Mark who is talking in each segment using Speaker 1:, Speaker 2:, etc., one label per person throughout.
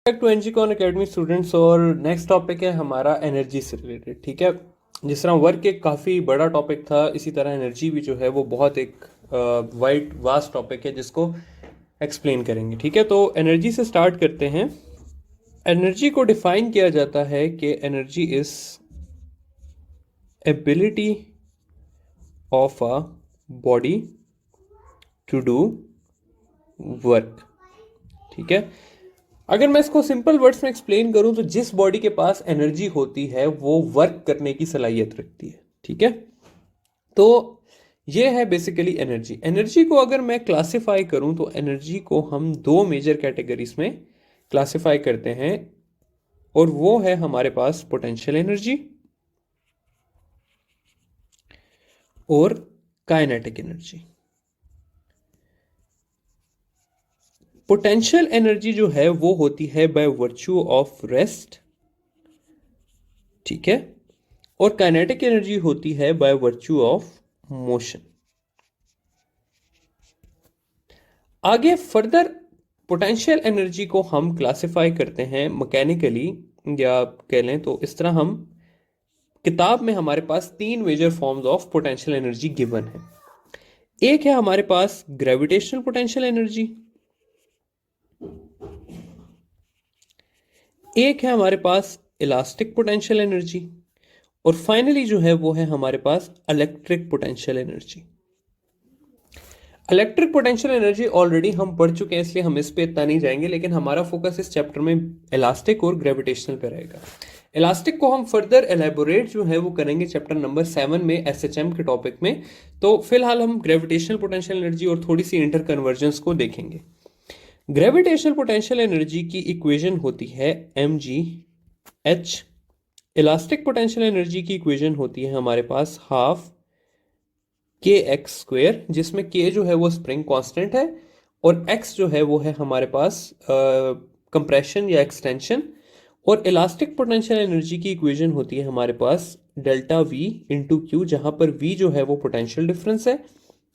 Speaker 1: Back to Engicon academy students. और next topic है हमारा एनर्जी से रिलेटेड। ठीक है, जिस तरह वर्क एक काफ़ी बड़ा टॉपिक था, इसी तरह एनर्जी भी जो है वो बहुत एक वाइड वास्ट टॉपिक है जिसको एक्सप्लेन करेंगे। ठीक है, तो एनर्जी से स्टार्ट करते हैं। एनर्जी को डिफाइन किया जाता है कि energy is ability of a body to do work. ठीक है, अगर मैं इसको सिंपल वर्ड्स में एक्सप्लेन करूं तो जिस बॉडी के पास एनर्जी होती है वो वर्क करने की सलाहियत रखती है। ठीक है, तो ये है बेसिकली एनर्जी। एनर्जी को अगर मैं क्लासिफाई करूं तो एनर्जी को हम दो मेजर कैटेगरीज में क्लासिफाई करते हैं, और वो है हमारे पास पोटेंशियल एनर्जी और काइनेटिक एनर्जी। पोटेंशियल एनर्जी जो है वो होती है बाय वर्च्यू ऑफ रेस्ट। ठीक है, और काइनेटिक एनर्जी होती है बाय वर्च्यू ऑफ मोशन। आगे फर्दर पोटेंशियल एनर्जी को हम क्लासिफाई करते हैं मैकेनिकली, या कह लें तो इस तरह। हम किताब में हमारे पास तीन major forms of potential energy given है। एक है हमारे पास ग्रेविटेशनल पोटेंशियल एनर्जी, एक है हमारे पास इलास्टिक पोटेंशियल एनर्जी, और फाइनली जो है वो है हमारे पास electric potential energy. Electric potential energy already हम पढ़ चुके हैं, इसलिए हम इस पे इतना नहीं जाएंगे, लेकिन हमारा फोकस इस चैप्टर में इलास्टिक और ग्रेविटेशनल पे रहेगा। इलास्टिक को हम फर्दर एलेबोरेट जो है वो करेंगे चैप्टर नंबर 7 में एसएचएम के टॉपिक में। तो फिलहाल हम ग्रेविटेशनल पोटेंशियल एनर्जी और थोड़ी सी इंटर कन्वर्जेंस को देखेंगे। ग्रेविटेशनल पोटेंशियल एनर्जी की इक्वेशन होती है mgh। इलास्टिक पोटेंशियल एनर्जी की इक्वेशन होती है हमारे पास हाफ के एक्स स्क्वेयर, जिसमें के जो है वो स्प्रिंग कांस्टेंट है और एक्स जो है वो है हमारे पास कंप्रेशन या एक्सटेंशन। और इलास्टिक पोटेंशियल एनर्जी की इक्वेशन होती है हमारे पास डेल्टा वी इंटू क्यू, जहां पर वी जो है वो पोटेंशियल डिफरेंस है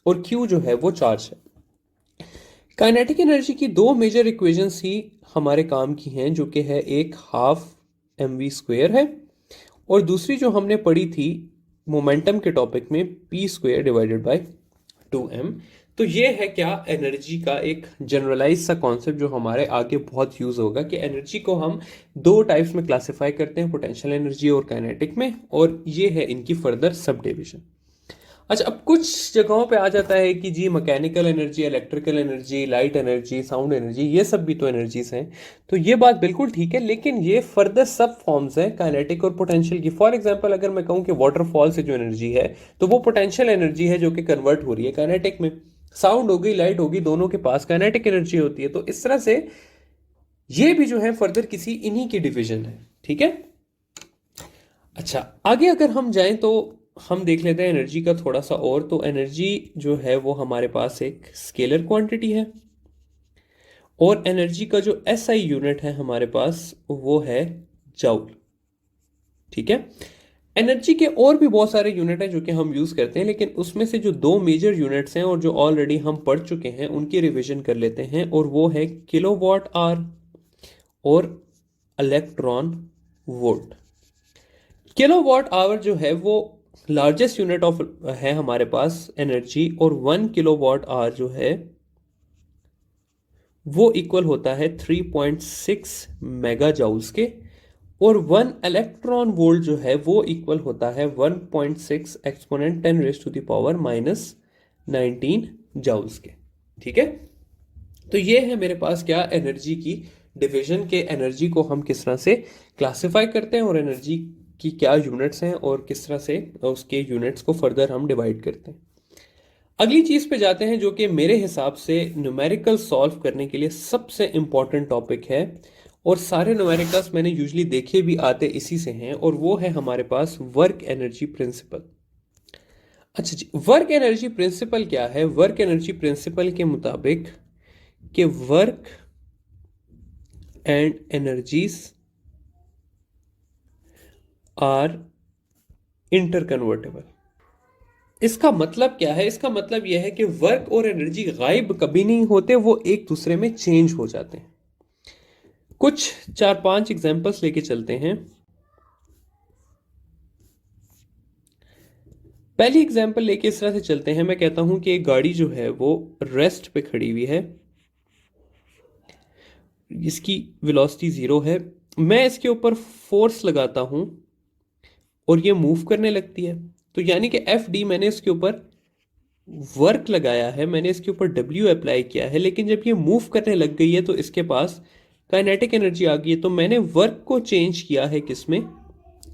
Speaker 1: और क्यू जो है वो चार्ज है। काइनेटिक एनर्जी की दो मेजर इक्वेशंस ही हमारे काम की हैं, जो कि है एक हाफ एम वी स्क्वेयर है, और दूसरी जो हमने पढ़ी थी मोमेंटम के टॉपिक में P square divided by 2m। तो ये है क्या एनर्जी का एक जनरलाइज सा कॉन्सेप्ट जो हमारे आगे बहुत यूज होगा, कि एनर्जी को हम दो टाइप्स में क्लासिफाई करते हैं, पोटेंशियल एनर्जी और काइनेटिक में, और ये है इनकी फर्दर सब डिविजन। अच्छा, अब कुछ जगहों पे आ जाता है कि जी mechanical energy, electrical energy, light energy, sound energy, ये सब भी तो एनर्जीज हैं। तो ये बात बिल्कुल ठीक है, लेकिन ये फर्दर सब फॉर्म्स हैं काइनेटिक और पोटेंशियल की। फॉर एग्जांपल अगर मैं कहूँ कि वाटरफॉल से जो एनर्जी है तो वो पोटेंशियल एनर्जी है जो कि कन्वर्ट हो रही है काइनेटिक में। साउंड होगी, लाइट होगी, दोनों के पास काइनेटिक एनर्जी होती है। तो इस तरह से ये भी जो है फर्दर किसी इन्हीं की डिविजन है। ठीक है, अच्छा आगे अगर हम जाएं तो हम देख लेते हैं एनर्जी का थोड़ा सा और। तो एनर्जी जो है वो हमारे पास एक स्केलर क्वांटिटी है, और एनर्जी का जो एसआई यूनिट है हमारे पास वो है जाउल। ठीक है, एनर्जी के और भी बहुत सारे यूनिट हैं जो कि हम यूज करते हैं, लेकिन उसमें से जो दो मेजर यूनिट्स हैं और जो ऑलरेडी हम पढ़ चुके हैं उनकी रिवीजन कर लेते हैं, और वो है किलोवाट आवर और इलेक्ट्रॉन वोल्ट। किलोवाट आवर जो है वो लार्जेस्ट यूनिट ऑफ है हमारे पास एनर्जी, और 1 किलोवाट आवर जो है वो इक्वल होता है 3.6 मेगा जाउल्स के, और 1 इलेक्ट्रॉन वोल्ट जो है वो इक्वल होता है 1.6 exponent 10 raise to the power -19 joules के। ठीक है, तो ये है मेरे पास क्या एनर्जी की डिवीजन, के एनर्जी को हम किस तरह से क्लासिफाई करते हैं और एनर्जी की क्या यूनिट्स हैं और किस तरह से उसके यूनिट्स को फर्दर हम डिवाइड करते हैं। अगली चीज पे जाते हैं जो कि मेरे हिसाब से न्यूमेरिकल सॉल्व करने के लिए सबसे इंपॉर्टेंट टॉपिक है, और सारे न्यूमेरिकल्स मैंने यूजुअली देखे भी आते इसी से हैं, और वो है हमारे पास वर्क एनर्जी प्रिंसिपल। अच्छा जी, वर्क एनर्जी प्रिंसिपल क्या है? वर्क एनर्जी प्रिंसिपल के मुताबिक कि work and energies are interconvertible. इसका मतलब क्या है? इसका मतलब यह है कि वर्क और एनर्जी गायब कभी नहीं होते, वो एक दूसरे में चेंज हो जाते हैं। कुछ 4-5 एग्जांपल्स लेके चलते हैं। पहली एग्जांपल लेके इस तरह से चलते हैं, मैं कहता हूं कि एक गाड़ी जो है वो रेस्ट पे खड़ी हुई है, इसकी वेलोसिटी 0 है, मैं इसके ऊपर फोर्स लगाता हूं और ये मूव करने लगती है। तो यानी कि एफ डी, मैंने इसके ऊपर वर्क लगाया है, मैंने इसके ऊपर डब्ल्यू अप्लाई किया है, लेकिन जब ये मूव करने लग गई है तो इसके पास काइनेटिक एनर्जी आ गई है। तो मैंने वर्क को चेंज किया है किसमें?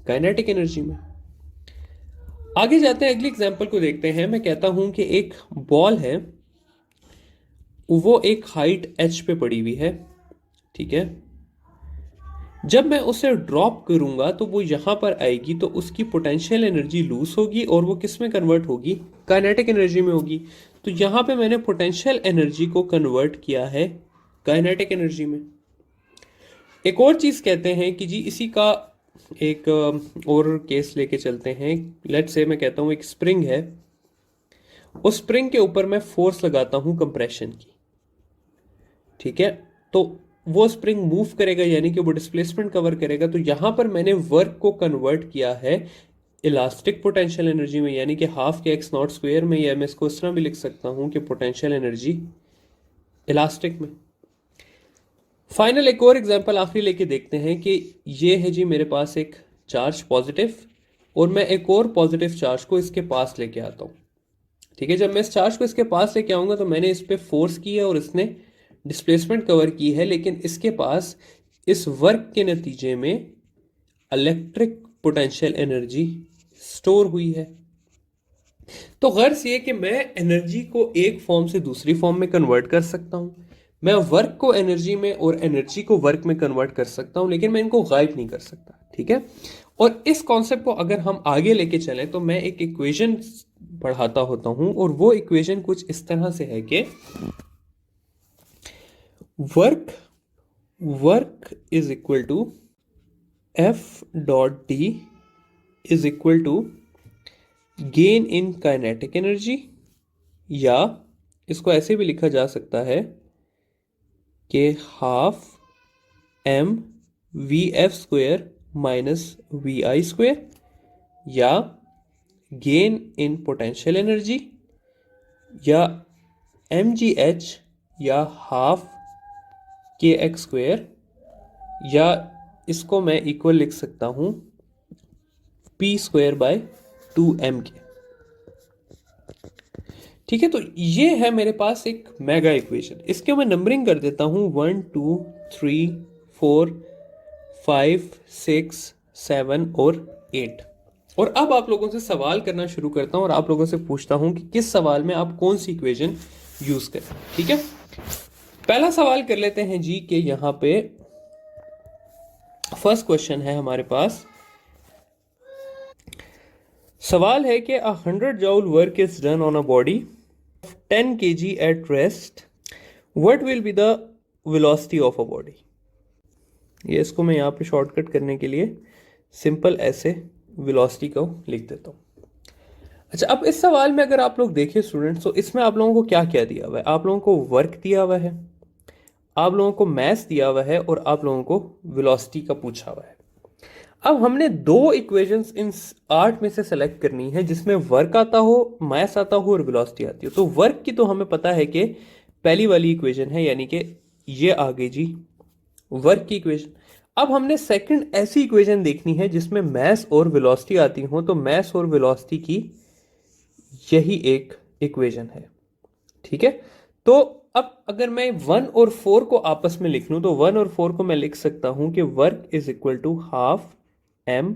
Speaker 1: काइनेटिक एनर्जी में। आगे जाते हैं, अगली एग्जांपल को देखते हैं। मैं कहता हूं कि एक बॉल है, वो एक हाइट एच पे पड़ी हुई है, ठीक है। जब मैं उसे ड्रॉप करूंगा तो वो यहां पर आएगी, तो उसकी पोटेंशियल एनर्जी लूज होगी और वो किस में कन्वर्ट होगी? काइनेटिक एनर्जी में होगी। तो यहां पे मैंने पोटेंशियल एनर्जी को कन्वर्ट किया है काइनेटिक एनर्जी में। एक और चीज कहते हैं कि जी इसी का एक और केस लेके चलते हैं। लेट्स से मैं कहता हूं एक स्प्रिंग है, उस स्प्रिंग के ऊपर मैं फोर्स लगाता हूं कंप्रेशन की, ठीक है। तो वो स्प्रिंग मूव करेगा, यानी कि वो डिस्प्लेसमेंट कवर करेगा। तो यहां पर मैंने वर्क को कन्वर्ट किया है इलास्टिक पोटेंशियल एनर्जी में, यानी कि half K x not square में, या मैं इसको इस तरह भी लिख सकता हूं कि पोटेंशियल एनर्जी इलास्टिक में। फाइनल एक और एग्जांपल आखिरी लेके देखते हैं कि ये है जी मेरे पास एक चार्ज पॉजिटिव, और मैं एक और पॉजिटिव चार्ज को इसके पास लेके आता हूं, ठीक है। जब मैं इस चार्ज को इसके पास लेके आऊंगा तो मैंने इस पर फोर्स की है और इसने डिस्प्लेसमेंट कवर की है, लेकिन इसके पास इस वर्क के नतीजे में इलेक्ट्रिक पोटेंशियल एनर्जी स्टोर हुई है। तो गर्ज ये कि मैं एनर्जी को एक फॉर्म से दूसरी फॉर्म में कन्वर्ट कर सकता हूं, मैं वर्क को एनर्जी में और एनर्जी को वर्क में कन्वर्ट कर सकता हूं, लेकिन मैं इनको गायब नहीं कर सकता, ठीक है। और इस कॉन्सेप्ट को अगर हम आगे लेके चलें तो मैं एक इक्वेशन पढ़ाता होता हूं, और वो इक्वेशन कुछ इस तरह से है कि work is equal to F dot D is equal to gain in kinetic energy, या इसको ऐसे भी लिखा जा सकता है कि half M V F square minus V I square, या गेन इन पोटेंशियल एनर्जी, या एम जी एच, या हाफ के एक्स स्क्वेयर, या इसको मैं इक्वल लिख सकता हूं पी स्क्वेयर बाय 2m के, ठीक है। तो ये है मेरे पास एक मेगा इक्वेशन। इसके मैं नंबरिंग कर देता हूं 1 2 3 4 5 6 7 और 8। और अब आप लोगों से सवाल करना शुरू करता हूं और आप लोगों से पूछता हूं कि किस सवाल में आप कौन सी इक्वेशन यूज करें, ठीक है। पहला सवाल कर लेते हैं जी कि यहां पे फर्स्ट क्वेश्चन है हमारे पास। सवाल है कि 100 joule work is done on a body 10 kg at rest, what will be the velocity of a body. ये इसको मैं यहाँ पे शॉर्टकट करने के लिए सिंपल ऐसे वेलोसिटी को लिख देता हूँ। अच्छा, अब इस सवाल में अगर आप लोग देखें स्टूडेंट्स, तो इसमें आप लोगों को क्या क्या दिया हुआ है? आप लोगों को वर्क दिया हुआ है, आप लोगों को मैथ दिया हुआ है, और आप लोगों को वेलोसिटी का पूछा हुआ है। अब हमने दो इक्वेशंस इन 8 में से सेलेक्ट करनी है जिसमें वर्क आता हो, मास आता हो और वेलोसिटी आती हो। तो वर्क की तो हमें पता है कि पहली वाली इक्वेशन है, यानी कि ये आ गई जी वर्क की इक्वेशन। अब हमने सेकंड ऐसी इक्वेशन देखनी है जिसमें मास और वेलोसिटी आती हो। तो मास और वेलोसिटी की यही एक इक्वेशन है, ठीक है। तो अब अगर मैं 1 और 4 को आपस में लिख लूं तो 1 और 4 को मैं लिख सकता हूं कि work is equal to half M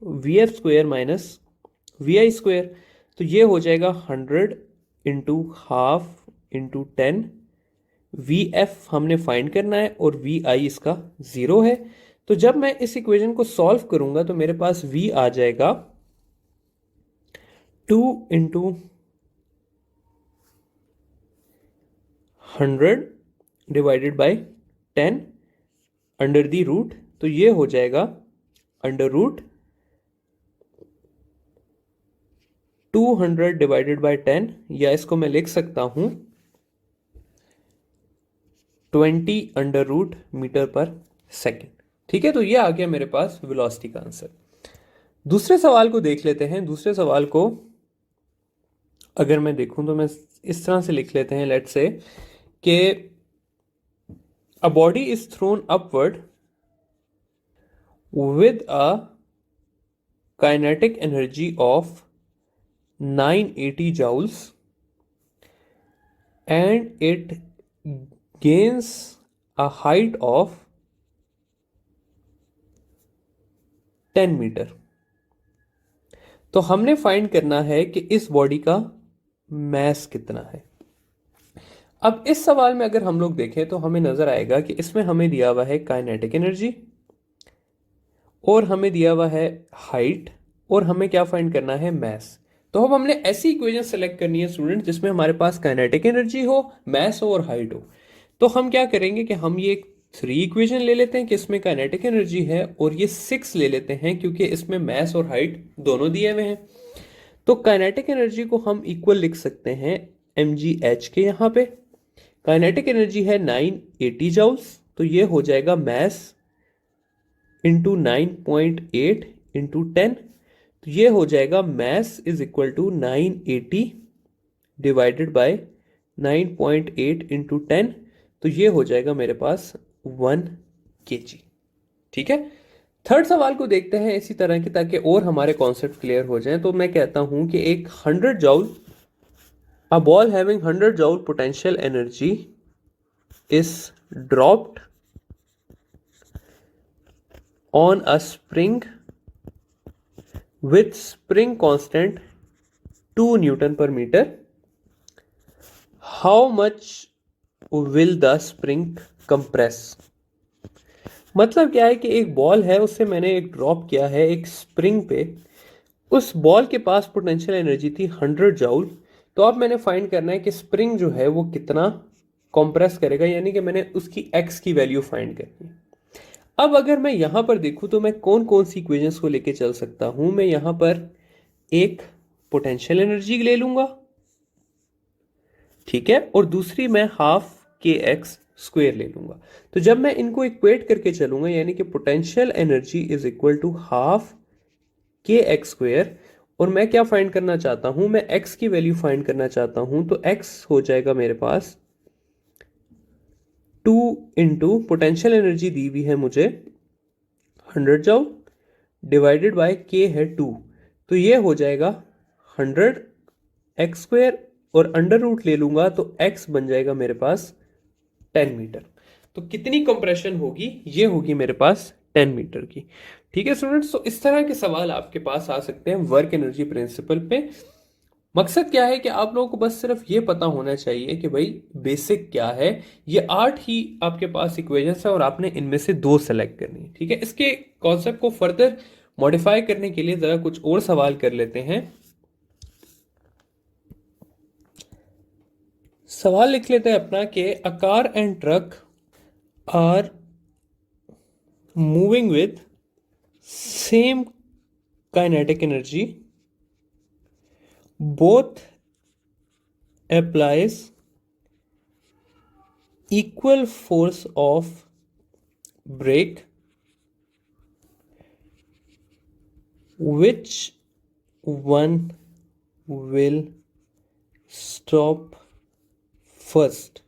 Speaker 1: V F square minus V I square. तो ये हो जाएगा 100 into half into 10। V F हमने फाइंड करना है और वी आई इसका 0 है। तो जब मैं इस इक्वेशन को सॉल्व करूंगा तो मेरे पास v आ जाएगा 2 into 100 divided by 10 under the root. तो ये हो जाएगा अंडर रूट 200 डिवाइडेड बाई 10, या इसको मैं लिख सकता हूं 20 अंडर रूट मीटर पर सेकेंड। ठीक है, तो ये आ गया मेरे पास वेलोसिटी का आंसर। दूसरे सवाल को देख लेते हैं। दूसरे सवाल को अगर मैं देखूं तो मैं इस तरह से लिख लेते हैं, लेट्स से कि a body is throne upward with a kinetic energy of 980 joules and it gains a height of 10 metre. तो हमने फाइंड करना है कि इस बॉडी का मैस कितना है। अब इस सवाल में अगर हम लोग देखें तो हमें नजर आएगा कि इसमें हमें दिया हुआ है काइनेटिक एनर्जी और हमें दिया हुआ है हाइट और हमें क्या फाइंड करना है, मैस। तो अब हमने ऐसी इक्वेशन सेलेक्ट करनी है स्टूडेंट जिसमें हमारे पास काइनेटिक एनर्जी हो, मैस हो और हाइट हो। तो हम क्या करेंगे कि हम ये 3 इक्वेशन ले लेते हैं कि इसमें काइनेटिक एनर्जी है और ये 6 ले लेते हैं क्योंकि इसमें मैस और हाइट दोनों दिए हुए हैं। तो काइनेटिक एनर्जी को हम इक्वल लिख सकते हैं mgh के। यहाँ पे काइनेटिक एनर्जी है 980 जाउल्स, तो ये हो जाएगा मैस इंटू 9.8 इंटू 10। तो ये हो जाएगा मैस इज इक्वल टू 980 डिवाइडेड बाय 9.8 इंटू 10। तो ये हो जाएगा मेरे पास 1 kg। ठीक है, थर्ड सवाल को देखते हैं इसी तरह की, ताकि और हमारे कॉन्सेप्ट क्लियर हो जाएं। तो मैं कहता हूं कि एक 100 joule, a ball having 100 joule potential energy is dropped on a spring with spring constant 2 Newton per meter. How much will the spring compress? मतलब क्या है कि एक बॉल है, उससे मैंने एक ड्रॉप किया है एक स्प्रिंग पे। उस बॉल के पास पोटेंशियल एनर्जी थी 100 जूल। तो अब मैंने फाइंड करना है कि स्प्रिंग जो है वो कितना कंप्रेस करेगा, यानी कि मैंने उसकी एक्स की वैल्यू फाइंड करनी है। अब अगर मैं यहां पर देखूं तो मैं कौन कौन सी इक्वेशंस को लेके चल सकता हूं। मैं यहां पर एक पोटेंशियल एनर्जी ले लूंगा, ठीक है, और दूसरी मैं हाफ के एक्स स्क्वेयर ले लूंगा। तो जब मैं इनको इक्वेट करके चलूंगा, यानी कि potential energy is equal to half K X square, और मैं क्या फाइंड करना चाहता हूं, मैं एक्स की वैल्यू फाइंड करना चाहता हूं। तो एक्स हो जाएगा मेरे पास 2 इंटू पोटेंशियल एनर्जी दी हुई है मुझे 100 जूल डिवाइडेड बाय के है 2। तो ये हो जाएगा 100 एक्स स्क्वेयर और अंडर रूट ले लूंगा तो एक्स बन जाएगा मेरे पास 10 मीटर। तो कितनी कंप्रेशन होगी, ये होगी मेरे पास 10 मीटर की। ठीक है स्टूडेंट्स, तो इस तरह के सवाल आपके पास आ सकते हैं वर्क एनर्जी प्रिंसिपल पे। मकसद क्या है कि आप लोगों को बस सिर्फ ये पता होना चाहिए कि भाई बेसिक क्या है। ये 8 ही आपके पास इक्वेशंस है और आपने इनमें से 2 सेलेक्ट करनी है। ठीक है, इसके कॉन्सेप्ट को फर्दर मॉडिफाई करने के लिए जरा कुछ और सवाल कर लेते हैं। सवाल लिख लेते हैं अपना कि a car and truck are moving with same kinetic energy, both applies equal force of brake, which one will stop first?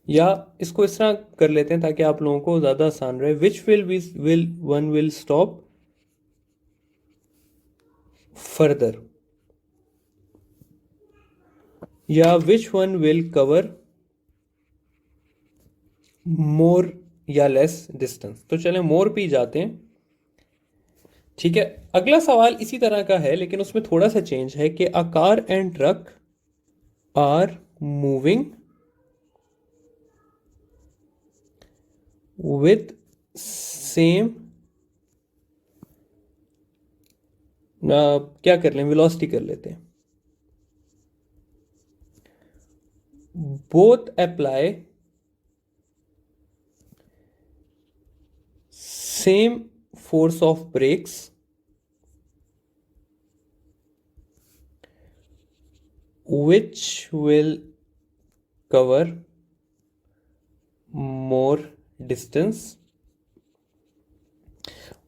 Speaker 1: या इसको इस तरह कर लेते हैं ताकि आप लोगों को ज्यादा आसान रहे। which will one will stop further, या which one will cover more या less distance। तो चलें मोर पे जाते हैं। ठीक है, अगला सवाल इसी तरह का है लेकिन उसमें थोड़ा सा चेंज है कि a car and truck are moving with same, क्या कर लें, वेलोसिटी कर लेते हैं। both apply same force of brakes, which will cover more distance।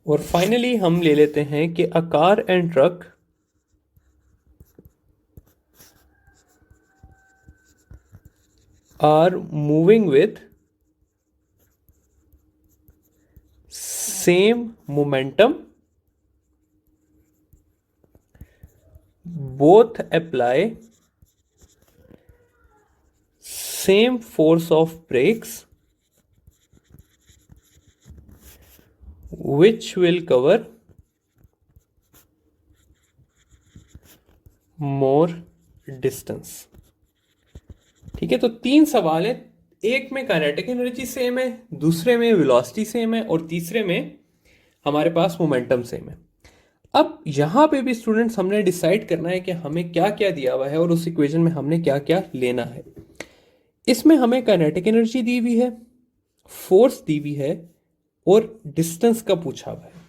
Speaker 1: और फाइनली हम ले लेते हैं कि a car and truck are moving with same momentum, both apply same force of brakes which will cover more distance। ठीक है, तो तीन सवाल है, एक में काइनेटिक एनर्जी सेम है, दूसरे में वेलोसिटी सेम है और तीसरे में हमारे पास मोमेंटम सेम है। अब यहां पे भी स्टूडेंट्स हमने डिसाइड करना है कि हमें क्या क्या दिया हुआ है और उस इक्वेशन में हमने क्या क्या लेना है। इसमें हमें काइनेटिक एनर्जी दी हुई है, फोर्स दी हुई है और डिस्टेंस का पूछा हुआ है।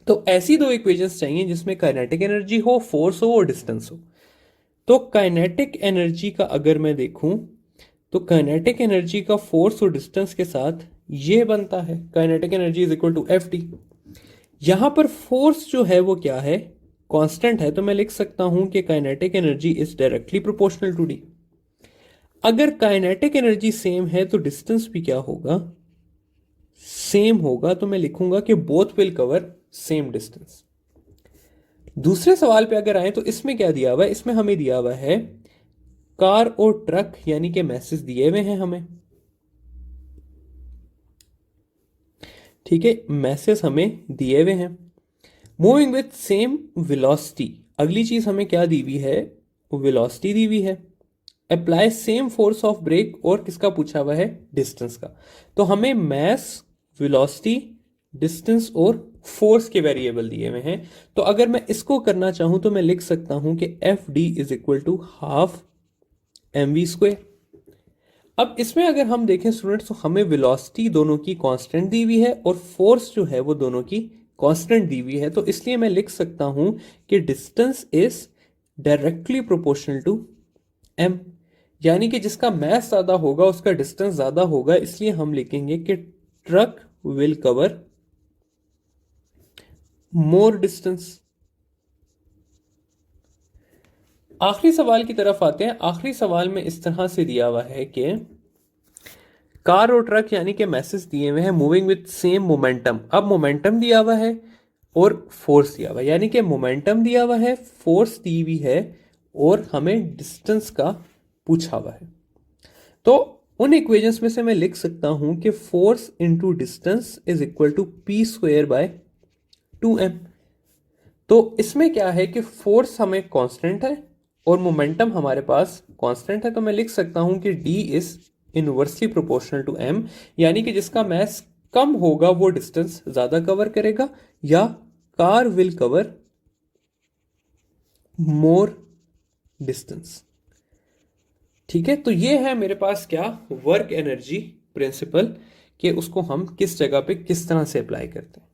Speaker 1: तो ऐसी दो इक्वेशंस चाहिए जिसमें काइनेटिक एनर्जी हो, फोर्स हो और डिस्टेंस हो। तो काइनेटिक एनर्जी का अगर मैं देखूं तो काइनेटिक एनर्जी का फोर्स और डिस्टेंस के साथ ये बनता है, kinetic energy is equal to F T. यहां पर फोर्स जो है वो क्या है, कांस्टेंट है, तो मैं लिख सकता हूं कि kinetic energy is directly proportional to D. अगर काइनेटिक एनर्जी सेम है तो डिस्टेंस भी क्या होगा, सेम होगा, तो मैं लिखूंगा कि both will cover same distance. दूसरे सवाल पे अगर आए तो इसमें क्या दिया हुआ है, इसमें हमें दिया हुआ है कार और ट्रक यानी कि मैसेज दिए हुए हैं हमें। ठीक है, मैसेज हमें दिए हुए हैं, मूविंग विथ सेम वेलोसिटी। अगली चीज हमें क्या दी हुई है, वेलोसिटी दी हुई है, apply same force of brake और किसका पूछा हुआ है, डिस्टेंस का। तो हमें मैस, वेलोसिटी, डिस्टेंस और फोर्स के वेरिएबल दिए हुए हैं। तो अगर मैं इसको करना चाहूं तो मैं लिख सकता हूं कि F D is equal to half M V square. अब इसमें अगर हम देखें स्टूडेंट्स तो हमें वेलोसिटी दोनों की कांस्टेंट दी हुई है और फोर्स जो है वो दोनों की कांस्टेंट दी हुई है। तो इसलिए मैं लिख सकता हूं कि distance is directly proportional to M, यानी कि जिसका मैस ज्यादा होगा उसका डिस्टेंस ज्यादा होगा। इसलिए हम लिखेंगे कि truck will cover more distance. आखिरी सवाल की तरफ आते हैं। आखिरी सवाल में इस तरह से दिया हुआ है कि कार और ट्रक यानी कि मैसेज दिए हुए हैं मूविंग विथ सेम मोमेंटम। अब मोमेंटम दिया हुआ है और फोर्स दिया हुआ है, यानी कि मोमेंटम दिया हुआ है, फोर्स दी हुई है और हमें डिस्टेंस का पूछा हुआ है। तो उन इक्वेशंस में से मैं लिख सकता हूं कि force into distance is equal to P square by 2m। तो इसमें क्या है कि फोर्स हमें कांस्टेंट है और मोमेंटम हमारे पास कांस्टेंट है। तो मैं लिख सकता हूं कि d is inversely proportional to m, यानी कि जिसका मैस कम होगा वो डिस्टेंस ज्यादा कवर करेगा, या car will cover more distance. ठीक है, तो ये है मेरे पास क्या, वर्क एनर्जी प्रिंसिपल, कि उसको हम किस जगह पे किस तरह से अप्लाई करते हैं।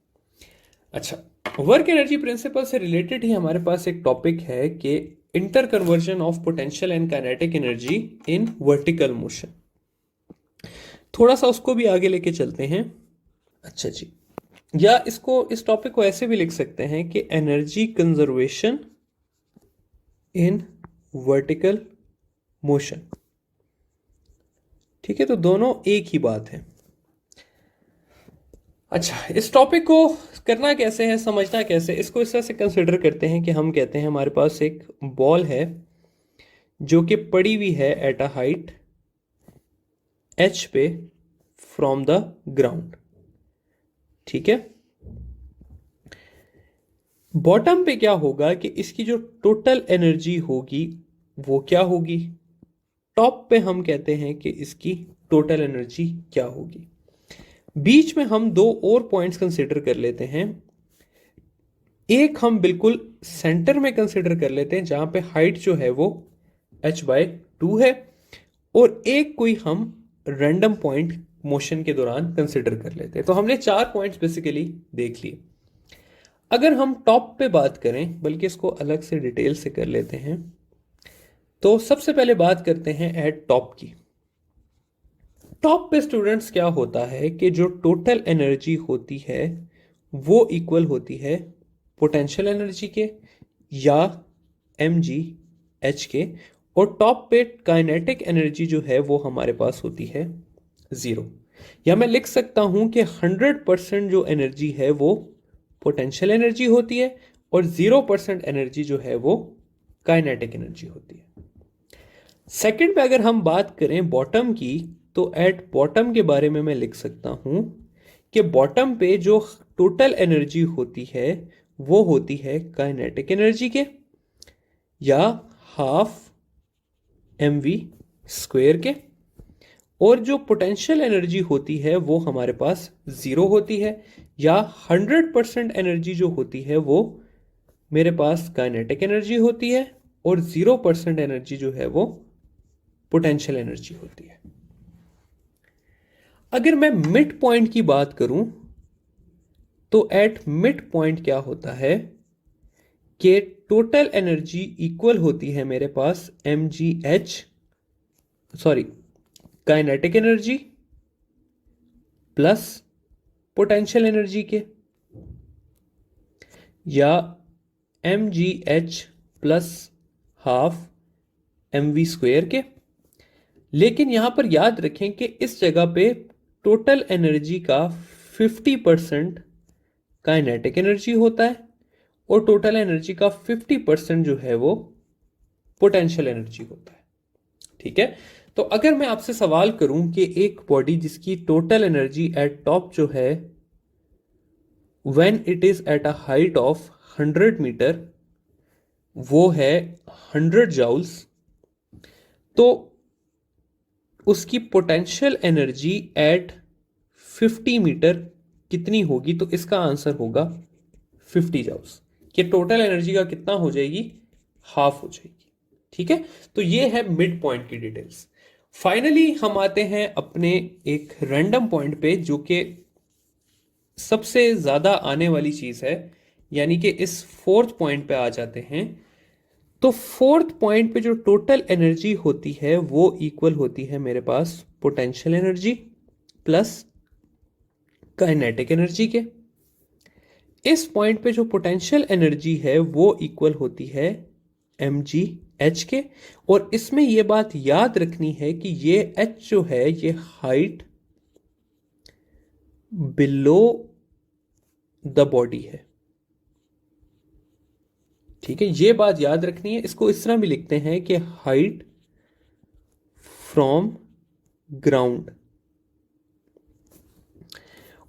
Speaker 1: अच्छा, वर्क एनर्जी प्रिंसिपल से रिलेटेड ही हमारे पास एक टॉपिक है कि inter conversion of potential and kinetic energy in vertical motion. थोड़ा सा उसको भी आगे लेके चलते हैं। अच्छा जी, या इसको, इस टॉपिक को ऐसे भी लिख सकते हैं कि energy conservation in vertical motion. ठीक है, तो दोनों एक ही बात है। अच्छा, इस टॉपिक को करना कैसे है, समझना कैसे, इसको इस तरह से कंसिडर करते हैं कि हम कहते हैं हमारे पास एक बॉल है जो कि पड़ी हुई है एट अ हाइट h पे फ्रॉम द ग्राउंड। ठीक है, बॉटम पे क्या होगा कि इसकी जो टोटल एनर्जी होगी वो क्या होगी, टॉप पे हम कहते हैं कि इसकी टोटल एनर्जी क्या होगी। बीच में हम दो और पॉइंट्स कंसिडर कर लेते हैं। एक हम बिल्कुल सेंटर में कंसिडर कर लेते हैं जहां पे हाइट जो है वो h/2 है, और एक कोई हम रैंडम पॉइंट मोशन के दौरान कंसिडर कर लेते हैं। तो हमने 4 पॉइंट्स बेसिकली देख लिए। अगर हम टॉप पे बात करें, बल्कि इसको अलग से डिटेल से कर लेते हैं, तो सबसे पहले बात करते हैं एट टॉप की। टॉप पे स्टूडेंट्स क्या होता है कि जो टोटल एनर्जी होती है वो इक्वल होती है पोटेंशियल एनर्जी के या mgh के, और टॉप पे काइनेटिक एनर्जी जो है वो हमारे पास होती है 0। या मैं लिख सकता हूं कि 100% जो एनर्जी है वो पोटेंशियल एनर्जी होती है और 0% एनर्जी जो है वो काइनेटिक एनर्जी होती है। सेकंड पे अगर हम बात करें बॉटम की, तो एट बॉटम के बारे में मैं लिख सकता हूं कि बॉटम पे जो टोटल एनर्जी होती है वो होती है काइनेटिक एनर्जी के या हाफ mv² के, और जो पोटेंशियल एनर्जी होती है वो हमारे पास 0 होती है, या 100% एनर्जी जो होती है वो मेरे पास काइनेटिक एनर्जी होती है और 0% एनर्जी जो है वो पोटेंशियल एनर्जी होती है। अगर मैं मिड पॉइंट की बात करूं तो एट मिड पॉइंट क्या होता है कि टोटल एनर्जी इक्वल होती है मेरे पास kinetic energy plus potential energy के, या mgh प्लस हाफ mv² के। लेकिन यहां पर याद रखें कि इस जगह पे टोटल एनर्जी का 50% काइनेटिक एनर्जी होता है और टोटल एनर्जी का 50% जो है वो पोटेंशियल एनर्जी होता है। ठीक है, तो अगर मैं आपसे सवाल करूं कि एक बॉडी जिसकी टोटल एनर्जी एट टॉप जो है when it is at a height of 100 metre वो है 100 जाउल्स, तो उसकी पोटेंशियल एनर्जी एट 50 मीटर कितनी होगी? तो इसका आंसर होगा 50 जाउल्स, कि टोटल एनर्जी का कितना हो जाएगी? हाफ हो जाएगी। ठीक है, तो ये है मिड पॉइंट की डिटेल्स। फाइनली हम आते हैं अपने एक रैंडम पॉइंट पे जो कि सबसे ज्यादा आने वाली चीज है, यानी कि इस फोर्थ पॉइंट पे आ जाते हैं। तो फोर्थ पॉइंट पे जो टोटल एनर्जी होती है वो इक्वल होती है मेरे पास potential energy plus kinetic energy के। इस पॉइंट पे जो पोटेंशियल एनर्जी है वो इक्वल होती है mgh के, और इसमें यह बात याद रखनी है कि ये h जो है ये हाइट बिलो द बॉडी है। ठीक है, ये बात याद रखनी है। इसको इस तरह भी लिखते हैं कि हाइट फ्रॉम ग्राउंड।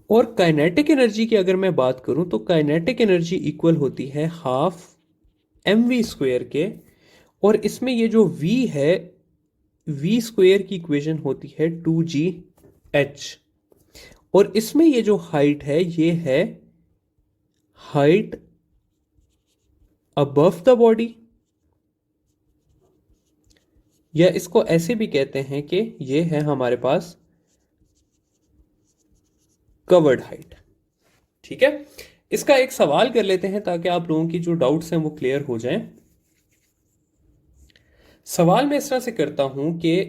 Speaker 1: और काइनेटिक एनर्जी की अगर मैं बात करूं तो काइनेटिक एनर्जी इक्वल होती है हाफ mv² के, और इसमें ये जो v है v² की इक्वेशन होती है 2gh, और इसमें ये जो हाइट है ये है हाइट अबव द बॉडी, या इसको ऐसे भी कहते हैं कि ये है हमारे पास कवर्ड हाइट। ठीक है, इसका एक सवाल कर लेते हैं ताकि आप लोगों की जो डाउट्स हैं वो क्लियर हो जाएं। सवाल मैं इस तरह से करता हूं कि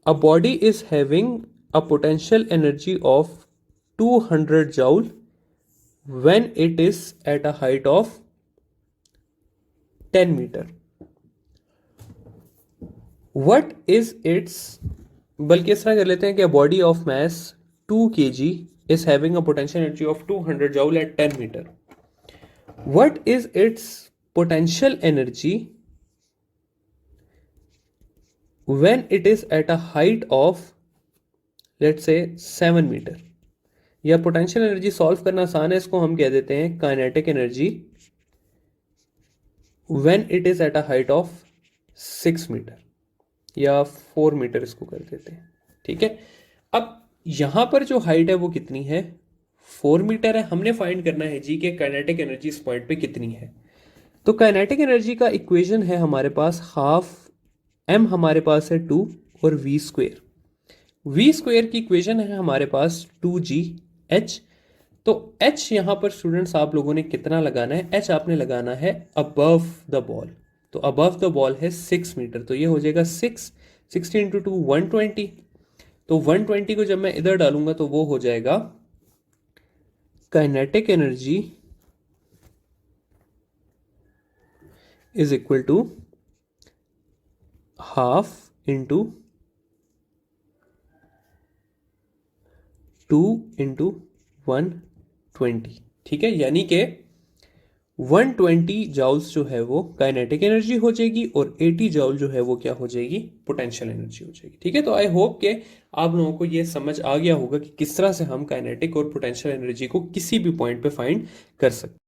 Speaker 1: a body is having a potential energy of 200 joule when it is at a height of 10 metre. What is its, बल्कि इस तरह कर लेते हैं कि body of mass 2 kg is having a potential energy of 200 joule at 10 meter. What is its potential energy when it is at a height of let's say 7 meter? या potential energy solve करना आसान है, इसको हम कह देते हैं kinetic energy when it is at a height of 6 metre या 4 मीटर इसको कर देते हैं। ठीक है, अब यहां पर जो हाइट है वो कितनी है? 4 मीटर है। हमने फाइंड करना है जी के काइनेटिक एनर्जी इस पॉइंट पे कितनी है। तो काइनेटिक एनर्जी का इक्वेशन है हमारे पास हाफ m हमारे पास है 2 और v² की इक्वेशन है हमारे पास 2gh। तो h यहां पर स्टूडेंट्स आप लोगों ने कितना लगाना है? h आपने लगाना है अबव द बॉल। तो अबव द बॉल है 6 मीटर, तो ये हो जाएगा 60 इंटू 2 120। तो 120 को जब मैं इधर डालूंगा तो वो हो जाएगा kinetic energy is equal to half into 2 into 120। ठीक है, यानी कि 120 जाउल्स जो है वो काइनेटिक एनर्जी हो जाएगी और 80 जाउल जो है वो क्या हो जाएगी, पोटेंशियल एनर्जी हो जाएगी। ठीक है, तो आई होप कि आप लोगों को ये समझ आ गया होगा कि किस तरह से हम काइनेटिक और पोटेंशियल एनर्जी को किसी भी पॉइंट पे फाइंड कर सकते हैं।